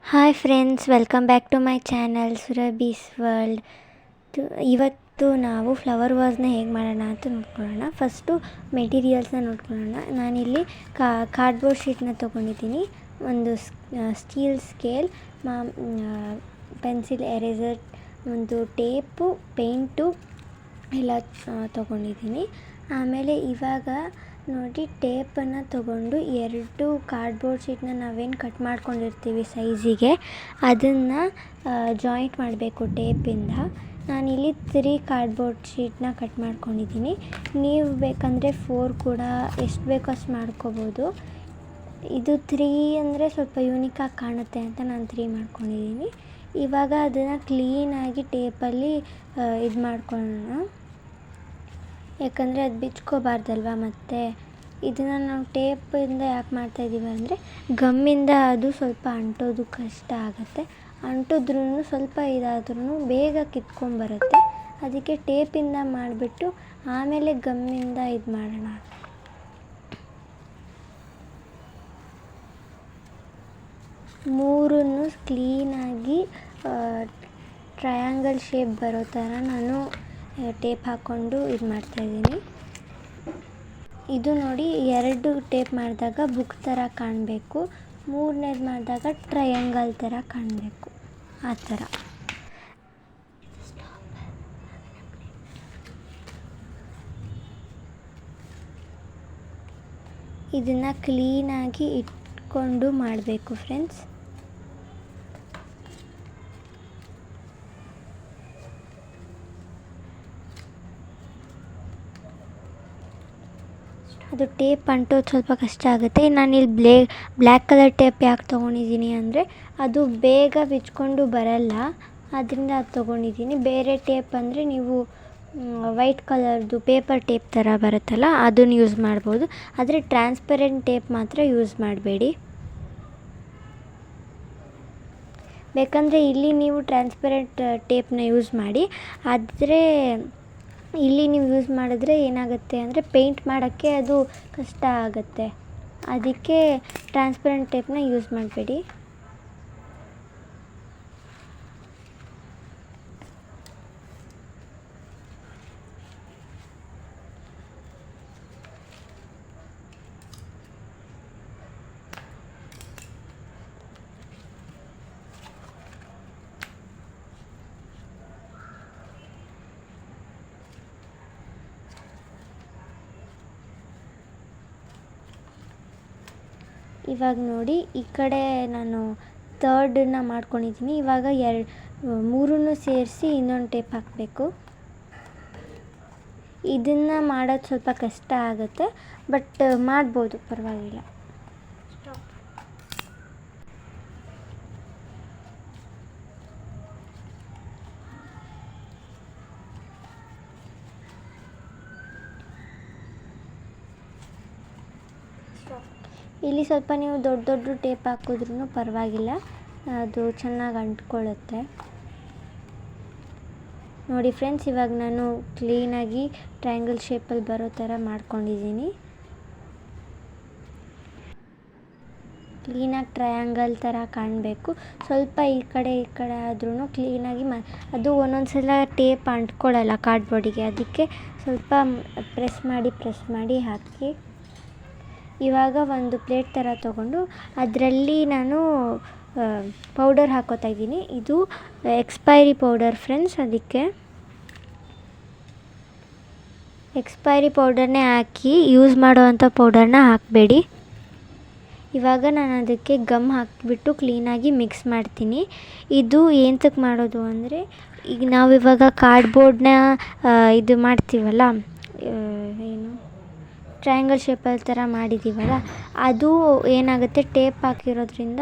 Hi friends, welcome back to my channel Surabhi's world. ಇವತ್ತು ನಾವು flower ವಾಸ್ನ ಹೇಗೆ ಮಾಡೋಣ ಅಂತ ನೋಡ್ಕೊಳ್ಳೋಣ. ಫಸ್ಟು ಮೆಟೀರಿಯಲ್ಸ್ನ ನೋಡ್ಕೊಳ್ಳೋಣ. ನಾನಿಲ್ಲಿ ಕಾರ್ಡ್ಬೋರ್ಡ್ ಶೀಟ್ನ ತೊಗೊಂಡಿದ್ದೀನಿ, ಒಂದು ಸ್ಟೀಲ್ ಸ್ಕೇಲ್, ಪೆನ್ಸಿಲ್ ಎರೇಸರ್, ಒಂದು ಟೇಪು, ಪೇಂಟು ಎಲ್ಲ ತೊಗೊಂಡಿದ್ದೀನಿ. ಆಮೇಲೆ ಇವಾಗ ನೋಡಿ, ಟೇಪನ್ನು ತೊಗೊಂಡು 2 ಕಾರ್ಡ್ಬೋರ್ಡ್ ಶೀಟ್ನ ನಾವೇನು ಕಟ್ ಮಾಡ್ಕೊಂಡಿರ್ತೀವಿ ಸೈಜಿಗೆ, ಅದನ್ನು ಜಾಯಿಂಟ್ ಮಾಡಬೇಕು ಟೇಪಿಂದ. ನಾನಿಲ್ಲಿ 3 ಕಾರ್ಡ್ಬೋರ್ಡ್ ಶೀಟ್ನ ಕಟ್ ಮಾಡ್ಕೊಂಡಿದ್ದೀನಿ. ನೀವು ಬೇಕಂದರೆ 4 ಕೂಡ ಎಷ್ಟು ಬೇಕೋ ಅಷ್ಟು ಮಾಡ್ಕೋಬೋದು. ಇದು 3 ಅಂದರೆ ಸ್ವಲ್ಪ ಯೂನಿಕಾಗಿ ಕಾಣುತ್ತೆ ಅಂತ ನಾನು 3 ಮಾಡ್ಕೊಂಡಿದ್ದೀನಿ. ಇವಾಗ ಅದನ್ನು ಕ್ಲೀನಾಗಿ ಟೇಪಲ್ಲಿ ಇದು ಮಾಡ್ಕೊಳ್ಳೋಣ, ಯಾಕಂದರೆ ಅದು ಬಿಚ್ಕೋಬಾರ್ದಲ್ವ. ಮತ್ತು ಇದನ್ನು ನಾವು ಟೇಪಿಂದ ಯಾಕೆ ಮಾಡ್ತಾಯಿದ್ದೀವಿ ಅಂದರೆ, ಗಮ್ಮಿಂದ ಅದು ಸ್ವಲ್ಪ ಅಂಟೋದು ಕಷ್ಟ ಆಗುತ್ತೆ. ಅಂಟಿದ್ರೂ ಸ್ವಲ್ಪ ಇದಾದ್ರೂ ಬೇಗ ಕಿತ್ಕೊಂಬರುತ್ತೆ. ಅದಕ್ಕೆ ಟೇಪಿಂದ ಮಾಡಿಬಿಟ್ಟು ಆಮೇಲೆ ಗಮ್ಮಿಂದ ಇದು ಮಾಡೋಣ. ಮೂರನ್ನು ಕ್ಲೀನಾಗಿ ಟ್ರಯಾಂಗಲ್ ಶೇಪ್ ಬರೋ ಥರ ನಾನು ಟೇಪ್ ಹಾಕ್ಕೊಂಡು ಇದು ಮಾಡ್ತಾಯಿದ್ದೀನಿ. ಇದು ನೋಡಿ, 2 ಟೇಪ್ ಮಾಡಿದಾಗ ಬುಕ್ ಥರ ಕಾಣಬೇಕು, 3ನೇದು ಮಾಡಿದಾಗ ಟ್ರಯಾಂಗಲ್ ಥರ ಕಾಣಬೇಕು, ಆ ಥರ. ಇದನ್ನು ಕ್ಲೀನಾಗಿ ಇಟ್ಕೊಂಡು ಮಾಡಬೇಕು ಫ್ರೆಂಡ್ಸ್. ಅದು ಟೇಪ್ ಅಂಟೋದು ಸ್ವಲ್ಪ ಕಷ್ಟ ಆಗುತ್ತೆ. ನಾನಿಲ್ಲಿ ಬ್ಲ್ಯಾಕ್ ಕಲರ್ ಟೇಪ್ ಯಾಕೆ ತೊಗೊಂಡಿದ್ದೀನಿ ಅಂದರೆ, ಅದು ಬೇಗ ಬಿಚ್ಕೊಂಡು ಬರಲ್ಲ, ಅದರಿಂದ ಅದು ತೊಗೊಂಡಿದ್ದೀನಿ. ಬೇರೆ ಟೇಪ್ ಅಂದರೆ ನೀವು ವೈಟ್ ಕಲರ್ದು ಪೇಪರ್ ಟೇಪ್ ಥರ ಬರುತ್ತಲ್ಲ, ಅದನ್ನು ಯೂಸ್ ಮಾಡ್ಬೋದು. ಆದರೆ ಟ್ರಾನ್ಸ್ಪರೆಂಟ್ ಟೇಪ್ ಮಾತ್ರ ಯೂಸ್ ಮಾಡಬೇಡಿ. ಬೇಕಂದರೆ ಇಲ್ಲಿ ನೀವು ಟ್ರಾನ್ಸ್ಪರೆಂಟ್ ಟೇಪ್ನ ಯೂಸ್ ಮಾಡಿ. ಆದರೆ ಇಲ್ಲಿ ನೀವು ಯೂಸ್ ಮಾಡಿದ್ರೆ ಏನಾಗುತ್ತೆ ಅಂದರೆ, ಪೇಂಟ್ ಮಾಡೋಕ್ಕೆ ಅದು ಕಷ್ಟ ಆಗುತ್ತೆ. ಅದಕ್ಕೆ ಟ್ರಾನ್ಸ್ಪರೆಂಟ್ ಟೇಪ್ನ ಯೂಸ್ ಮಾಡಬೇಡಿ. ಇವಾಗ ನೋಡಿ, ಈ ಕಡೆ ನಾನು 3rdನ್ನ ಮಾಡ್ಕೊಂಡಿದ್ದೀನಿ. ಇವಾಗ 3 ಸೇರಿಸಿ ಇನ್ನೊಂದು ಟೇಪ್ ಹಾಕಬೇಕು. ಇದನ್ನು ಮಾಡೋದು ಸ್ವಲ್ಪ ಕಷ್ಟ ಆಗುತ್ತೆ, ಬಟ್ ಮಾಡ್ಬೋದು, ಪರವಾಗಿಲ್ಲ. ಇಲ್ಲಿ ಸ್ವಲ್ಪ ನೀವು ದೊಡ್ಡ ಟೇಪ್ ಹಾಕಿದ್ರೂ ಪರವಾಗಿಲ್ಲ, ಅದು ಚೆನ್ನಾಗಿ ಅಂಟ್ಕೊಳ್ಳುತ್ತೆ. ನೋಡಿ ಫ್ರೆಂಡ್ಸ್, ಇವಾಗ ನಾನು ಕ್ಲೀನಾಗಿ ಟ್ರಯಾಂಗಲ್ ಶೇಪಲ್ಲಿ ಬರೋ ಥರ ಮಾಡ್ಕೊಂಡಿದ್ದೀನಿ. ಕ್ಲೀನಾಗಿ ಟ್ರಯಾಂಗಲ್ ಥರ ಕಾಣಬೇಕು. ಸ್ವಲ್ಪ ಈ ಕಡೆ ಆದ್ರೂ ಕ್ಲೀನಾಗಿ ಅದು ಒಂದೊಂದು ಸಲ ಟೇಪ್ ಅಂಟ್ಕೊಳ್ಳಲ್ಲ ಕಾರ್ಡ್ಬೋರ್ಡಿಗೆ, ಅದಕ್ಕೆ ಸ್ವಲ್ಪ ಪ್ರೆಸ್ ಮಾಡಿ ಹಾಕಿ. ಇವಾಗ ಒಂದು ಪ್ಲೇಟ್ ಥರ ತೊಗೊಂಡು ಅದರಲ್ಲಿ ನಾನು ಪೌಡರ್ ಹಾಕೋತಾ ಇದ್ದೀನಿ. ಇದು ಎಕ್ಸ್ಪೈರಿ ಪೌಡರ್ ಫ್ರೆಂಡ್ಸ್, ಅದಕ್ಕೆ ಎಕ್ಸ್ಪೈರಿ ಪೌಡರ್ನೇ ಹಾಕಿ, ಯೂಸ್ ಮಾಡೋವಂಥ ಪೌಡರ್ನ ಹಾಕಬೇಡಿ. ಇವಾಗ ನಾನು ಅದಕ್ಕೆ ಗಮ್ ಹಾಕಿಬಿಟ್ಟು ಕ್ಲೀನಾಗಿ ಮಿಕ್ಸ್ ಮಾಡ್ತೀನಿ. ಇದು ಏನಕ್ಕೆ ಮಾಡೋದು ಅಂದರೆ, ಈಗ ನಾವಿವಾಗ ಕಾರ್ಡ್ಬೋರ್ಡ್ನ ಇದು ಮಾಡ್ತೀವಲ್ಲ, ಏನು ಟ್ರಯಾಂಗಲ್ ಶೇಪಲ್ಲಿ ಥರ ಮಾಡಿದ್ದೀವಲ್ಲ, ಅದು ಏನಾಗುತ್ತೆ, ಟೇಪ್ ಹಾಕಿರೋದ್ರಿಂದ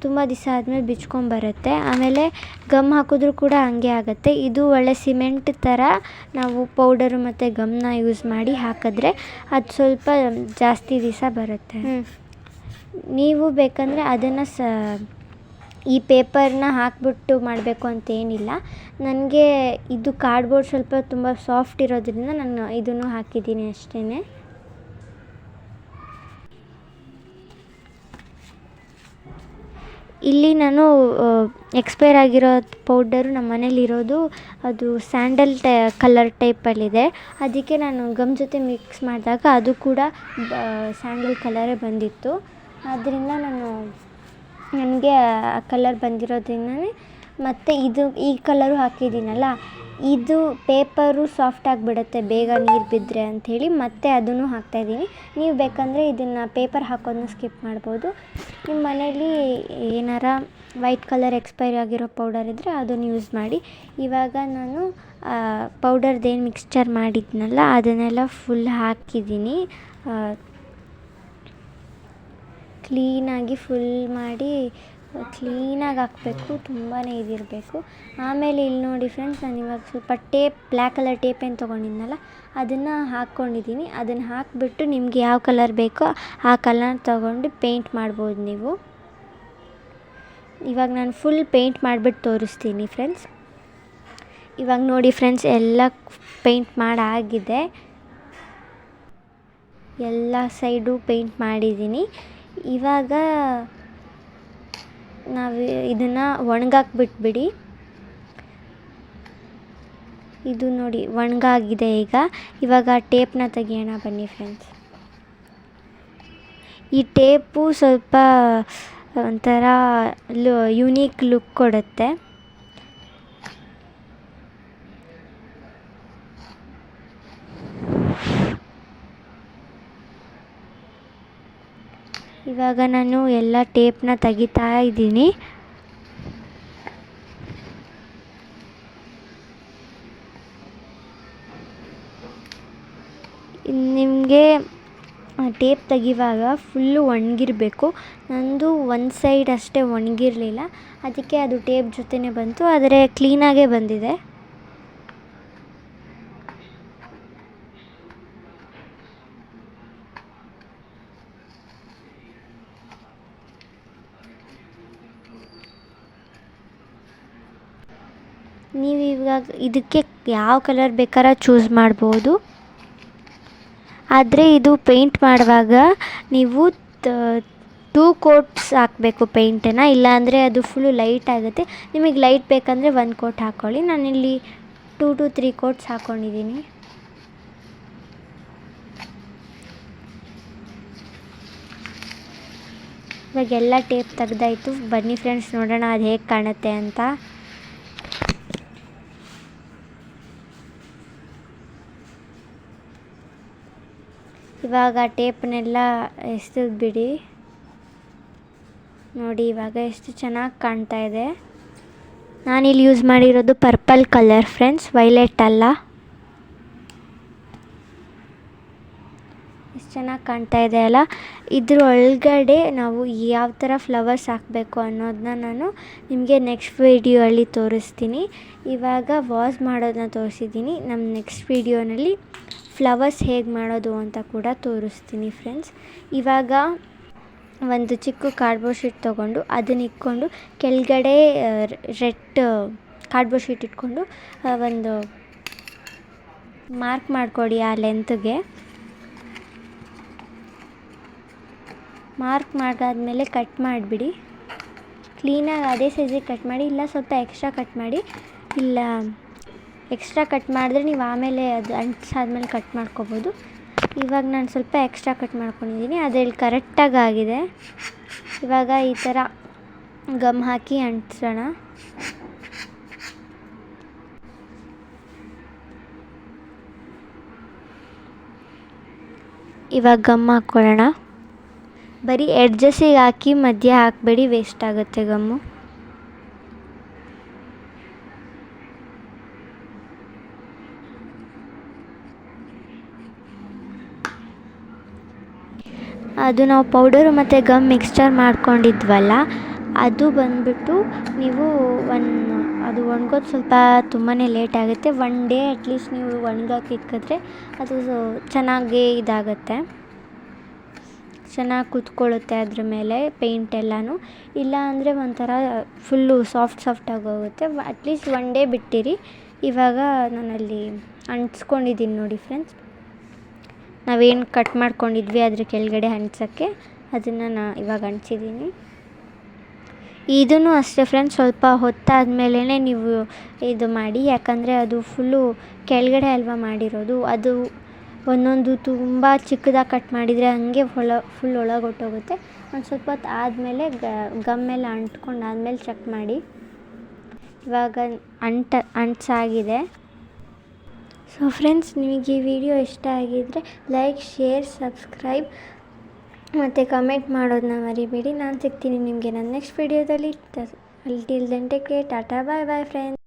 ತುಂಬ ದಿವಸ ಆದಮೇಲೆ ಬಿಚ್ಕೊಂಬರುತ್ತೆ. ಆಮೇಲೆ ಗಮ್ ಹಾಕಿದ್ರೂ ಕೂಡ ಹಂಗೆ ಆಗುತ್ತೆ. ಇದು ಒಳ್ಳೆ ಸಿಮೆಂಟ್ ಥರ ನಾವು ಪೌಡರು ಮತ್ತು ಗಮ್ನ ಯೂಸ್ ಮಾಡಿ ಹಾಕಿದ್ರೆ ಅದು ಸ್ವಲ್ಪ ಜಾಸ್ತಿ ದಿವಸ ಬರುತ್ತೆ. ನೀವು ಬೇಕಂದರೆ ಅದನ್ನು ಈ ಪೇಪರ್ನ ಹಾಕಿಬಿಟ್ಟು ಮಾಡಬೇಕು ಅಂತೇನಿಲ್ಲ. ನನಗೆ ಇದು ಕಾರ್ಡ್ಬೋರ್ಡ್ ಸ್ವಲ್ಪ ತುಂಬ ಸಾಫ್ಟ್ ಇರೋದ್ರಿಂದ ನಾನು ಇದನ್ನು ಹಾಕಿದ್ದೀನಿ ಅಷ್ಟೇ. ಇಲ್ಲಿ ನಾನು ಎಕ್ಸ್ಪೈರ್ ಆಗಿರೋ ಪೌಡರು ನಮ್ಮ ಮನೇಲಿರೋದು ಅದು ಸ್ಯಾಂಡಲ್ ಕಲರ್ ಟೈಪಲ್ಲಿದೆ. ಅದಕ್ಕೆ ನಾನು ಗಮ್ ಜೊತೆ ಮಿಕ್ಸ್ ಮಾಡಿದಾಗ ಅದು ಕೂಡ ಸ್ಯಾಂಡಲ್ ಕಲರೇ ಬಂದಿತ್ತು. ಆದ್ದರಿಂದ ನನಗೆ ಆ ಕಲರ್ ಬಂದಿರೋದ್ರಿಂದನೇ ಮತ್ತು ಈ ಕಲರು ಹಾಕಿದ್ದೀನಲ್ಲ, ಇದು ಪೇಪರು ಸಾಫ್ಟ್ ಆಗಿಬಿಡುತ್ತೆ ಬೇಗ ನೀರು ಬಿದ್ದರೆ ಅಂಥೇಳಿ ಮತ್ತೆ ಅದನ್ನು ಹಾಕ್ತಾಯಿದ್ದೀನಿ. ನೀವು ಬೇಕಂದರೆ ಇದನ್ನು ಪೇಪರ್ ಹಾಕೋದನ್ನ ಸ್ಕಿಪ್ ಮಾಡ್ಬೋದು. ನಿಮ್ಮ ಮನೇಲಿ ಏನಾರ ವೈಟ್ ಕಲರ್ ಎಕ್ಸ್ಪೈರಿ ಆಗಿರೋ ಪೌಡರ್ ಇದ್ದರೆ ಅದನ್ನು ಯೂಸ್ ಮಾಡಿ. ಇವಾಗ ನಾನು ಪೌಡರ್ದೇನು ಮಿಕ್ಸ್ಚರ್ ಮಾಡಿದ್ನಲ್ಲ ಅದನ್ನೆಲ್ಲ ಫುಲ್ ಹಾಕಿದ್ದೀನಿ. ಕ್ಲೀನಾಗಿ ಫುಲ್ ಮಾಡಿ ಕ್ಲೀನಾಗಿ ಹಾಕಬೇಕು, ತುಂಬಾ ಇದಿರಬೇಕು. ಆಮೇಲೆ ಇಲ್ಲಿ ನೋಡಿ ಫ್ರೆಂಡ್ಸ್, ನಾನು ಇವಾಗ ಸ್ವಲ್ಪ ಬ್ಲ್ಯಾಕ್ ಕಲರ್ ಟೇಪ್ ಏನು ತೊಗೊಂಡಿದ್ನಲ್ಲ ಅದನ್ನು ಹಾಕ್ಕೊಂಡಿದ್ದೀನಿ. ಅದನ್ನು ಹಾಕಿಬಿಟ್ಟು ನಿಮಗೆ ಯಾವ ಕಲರ್ ಬೇಕೋ ಆ ಕಲರ್ ತೊಗೊಂಡು ಪೇಂಟ್ ಮಾಡ್ಬೋದು ನೀವು. ಇವಾಗ ನಾನು ಫುಲ್ ಪೇಂಟ್ ಮಾಡಿಬಿಟ್ಟು ತೋರಿಸ್ತೀನಿ ಫ್ರೆಂಡ್ಸ್. ಇವಾಗ ನೋಡಿ ಫ್ರೆಂಡ್ಸ್, ಎಲ್ಲ ಪೇಂಟ್ ಮಾಡಾಗಿದೆ. ಎಲ್ಲ ಸೈಡು ಪೇಂಟ್ ಮಾಡಿದ್ದೀನಿ. ಇವಾಗ ನಾವು ಇದನ್ನು ಒಣಗಾಕ್ಬಿಟ್ಬಿಡಿ. ಇದು ನೋಡಿ ಒಣಗಾಗಿದೆ. ಇವಾಗ ಟೇಪ್ನ ತೆಗಿಯೋಣ ಬನ್ನಿ ಫ್ರೆಂಡ್ಸ್. ಈ ಟೇಪು ಸ್ವಲ್ಪ ಒಂಥರ ಯುನೀಕ್ ಲುಕ್ ಕೊಡುತ್ತೆ. ಇವಾಗ ನಾನು ಎಲ್ಲ ಟೇಪ್ನ ತೆಗಿತಾ ಇದ್ದೀನಿ. ನಿಮಗೆ ಟೇಪ್ ತೆಗಿವಾಗ ಫುಲ್ಲು ಒಣಗಿರಬೇಕು. ನಂದು ಒಂದು ಸೈಡ್ ಅಷ್ಟೇ ಒಣಗಿರಲಿಲ್ಲ, ಅದಕ್ಕೆ ಅದು ಟೇಪ್ ಜೊತೆನೇ ಬಂತು. ಆದರೆ ಕ್ಲೀನಾಗೇ ಬಂದಿದೆ. ನೀವು ಇವಾಗ ಇದಕ್ಕೆ ಯಾವ ಕಲರ್ ಬೇಕಾರ ಚೂಸ್ ಮಾಡ್ಬೋದು. ಆದರೆ ಇದು ಪೇಂಟ್ ಮಾಡುವಾಗ ನೀವು 2 ಕೋಟ್ಸ್ ಹಾಕಬೇಕು ಪೇಂಟನ್ನು, ಇಲ್ಲಾಂದರೆ ಅದು ಫುಲ್ಲು ಲೈಟ್ ಆಗುತ್ತೆ. ನಿಮಗೆ ಲೈಟ್ ಬೇಕಂದರೆ 1 ಕೋಟ್ ಹಾಕ್ಕೊಳ್ಳಿ. ನಾನಿಲ್ಲಿ 2 to 3 ಕೋಟ್ಸ್ ಹಾಕ್ಕೊಂಡಿದ್ದೀನಿ. ಇವಾಗೆಲ್ಲ ಟೇಪ್ ತೆಗ್ದಾಯಿತು. ಬನ್ನಿ ಫ್ರೆಂಡ್ಸ್, ನೋಡೋಣ ಅದು ಹೇಗೆ ಕಾಣುತ್ತೆ ಅಂತ. ಇವಾಗ ಟೇಪ್ನೆಲ್ಲ ಎಸೆದ್ಬಿಡಿ. ನೋಡಿ ಇವಾಗ ಎಷ್ಟು ಚೆನ್ನಾಗಿ ಕಾಣ್ತಾ ಇದೆ. ನಾನಿಲ್ಲಿ ಯೂಸ್ ಮಾಡಿರೋದು ಪರ್ಪಲ್ ಕಲರ್ ಫ್ರೆಂಡ್ಸ್, ವೈಲೆಟ್ ಅಲ್ಲ. ಎಷ್ಟು ಚೆನ್ನಾಗಿ ಕಾಣ್ತಾ ಇದೆ ಅಲ್ಲ. ಇದ್ರ ಒಳಗಡೆ ನಾವು ಯಾವ ಥರ ಫ್ಲವರ್ಸ್ ಹಾಕಬೇಕು ಅನ್ನೋದನ್ನ ನಾನು ನಿಮಗೆ ನೆಕ್ಸ್ಟ್ ವೀಡಿಯೋಲ್ಲಿ ತೋರಿಸ್ತೀನಿ. ಇವಾಗ ವಾಸ್ ಮಾಡೋದನ್ನ ತೋರಿಸಿದ್ದೀನಿ. ನಮ್ಮ ನೆಕ್ಸ್ಟ್ ವೀಡಿಯೋನಲ್ಲಿ ಫ್ಲವರ್ಸ್ ಹೇಗೆ ಮಾಡೋದು ಅಂತ ಕೂಡ ತೋರಿಸ್ತೀನಿ ಫ್ರೆಂಡ್ಸ್. ಇವಾಗ ಒಂದು ಚಿಕ್ಕ ಕಾರ್ಡ್ಬೋರ್ಡ್ ಶೀಟ್ ತೊಗೊಂಡು ಅದನ್ನ ಇಟ್ಕೊಂಡು ಕೆಳಗಡೆ ರೆಡ್ ಕಾರ್ಡ್ಬೋರ್ಡ್ ಶೀಟ್ ಇಟ್ಕೊಂಡು ಒಂದು ಮಾರ್ಕ್ ಮಾಡಿಕೊಡಿ. ಆ ಲೆಂತ್ಗೆ ಮಾರ್ಕ್ ಮಾಡಾದ್ಮೇಲೆ ಕಟ್ ಮಾಡಿಬಿಡಿ. ಕ್ಲೀನಾಗಿ ಅದೇ ಸೈಜಿಗೆ ಕಟ್ ಮಾಡಿ, ಇಲ್ಲ ಸ್ವಲ್ಪ ಎಕ್ಸ್ಟ್ರಾ ಕಟ್ ಮಾಡಿ. ಇಲ್ಲ ಎಕ್ಸ್ಟ್ರಾ ಕಟ್ ಮಾಡಿದ್ರೆ ನೀವು ಆಮೇಲೆ ಅದು ಅಂಟಿಸಾದ್ಮೇಲೆ ಕಟ್ ಮಾಡ್ಕೋಬೋದು. ಇವಾಗ ನಾನು ಸ್ವಲ್ಪ ಎಕ್ಸ್ಟ್ರಾ ಕಟ್ ಮಾಡ್ಕೊಂಡಿದ್ದೀನಿ, ಅದರಲ್ಲಿ ಕರೆಕ್ಟಾಗಿ ಆಗಿದೆ. ಇವಾಗ ಈ ಥರ ಗಮ್ ಹಾಕಿ ಅಂಟಿಸೋಣ. ಇವಾಗ ಗಮ್ ಹಾಕ್ಕೊಳ್ಳೋಣ. ಬರೀ ಎಡ್ಜಸ್ಸಿಗೆ ಹಾಕಿ ಮಧ್ಯ ಹಾಕಬೇಡಿ, ವೇಸ್ಟ್ ಆಗುತ್ತೆ ಗಮ್ಮು. ಅದು ನಾವು ಪೌಡರು ಮತ್ತು ಗಮ್ ಮಿಕ್ಸ್ಚರ್ ಮಾಡ್ಕೊಂಡಿದ್ವಲ್ಲ, ಅದು ಬಂದುಬಿಟ್ಟು ನೀವು ಅದು ಒಣಗೋದು ಸ್ವಲ್ಪ ತುಂಬಾ ಲೇಟ್ ಆಗುತ್ತೆ. 1 ಡೇ ಅಟ್ಲೀಸ್ಟ್ ನೀವು ಒಣಗಕ್ಕೆ ಇಕ್ಕಿದ್ರೆ ಅದು ಚೆನ್ನಾಗಿ ಇದಾಗುತ್ತೆ, ಚೆನ್ನಾಗಿ ಕೂತ್ಕೊಳ್ಳುತ್ತೆ ಅದ್ರ ಮೇಲೆ ಪೇಂಟ್ ಎಲ್ಲನೂ. ಇಲ್ಲ ಅಂದರೆ ಒಂಥರ ಫುಲ್ಲು ಸಾಫ್ಟಾಗಿ ಹೋಗುತ್ತೆ. ಅಟ್ಲೀಸ್ಟ್ 1 ಡೇ ಬಿಟ್ಟಿರಿ. ಇವಾಗ ನಾನಲ್ಲಿ ಅಂಟಿಸ್ಕೊಂಡಿದ್ದೀನಿ ನೋಡಿ ಫ್ರೆಂಡ್ಸ್. ನಾವೇನು ಕಟ್ ಮಾಡ್ಕೊಂಡಿದ್ವಿ ಅದ್ರ ಕೆಳಗಡೆ ಅಂಟ್ಸೋಕ್ಕೆ ಅದನ್ನು ಇವಾಗ ಅಂಟಿಸಿದ್ದೀನಿ. ಇದೂ ಅಷ್ಟೇ ಫ್ರೆಂಡ್ಸ್, ಸ್ವಲ್ಪ ಹೊತ್ತಾದಮೇಲೆ ನೀವು ಇದು ಮಾಡಿ, ಯಾಕಂದರೆ ಅದು ಫುಲ್ಲು ಕೆಳಗಡೆ ಅಲ್ವಾ ಮಾಡಿರೋದು, ಅದು ಒಂದೊಂದು ತುಂಬ ಚಿಕ್ಕದಾಗಿ ಕಟ್ ಮಾಡಿದರೆ ಹಂಗೆ ಫುಲ್ ಒಳಗೆ ಹೊರ್ಟೋಗುತ್ತೆ. ಒಂದು ಸ್ವಲ್ಪ ಹೊತ್ತು ಆದಮೇಲೆ ಗಮ್ಮೆಲ್ಲ ಅಂಟ್ಕೊಂಡಾದ್ಮೇಲೆ ಚೆಕ್ ಮಾಡಿ. ಇವಾಗ ಅಂಟ್ಸಾಗಿದೆ. ಸೊ ಫ್ರೆಂಡ್ಸ್, ನಿಮಗೆ ಈ ವಿಡಿಯೋ ಇಷ್ಟ ಆಗಿದ್ದರೆ ಲೈಕ್, ಶೇರ್, ಸಬ್ಸ್ಕ್ರೈಬ್ ಮತ್ತು ಕಮೆಂಟ್ ಮಾಡೋದನ್ನ ಮರಿಬೇಡಿ. ನಾನು ಸಿಗ್ತೀನಿ ನಿಮಗೆ ನನ್ನ ನೆಕ್ಸ್ಟ್ ವಿಡಿಯೋದಲ್ಲಿ. Till then take care, tata, bye bye friends.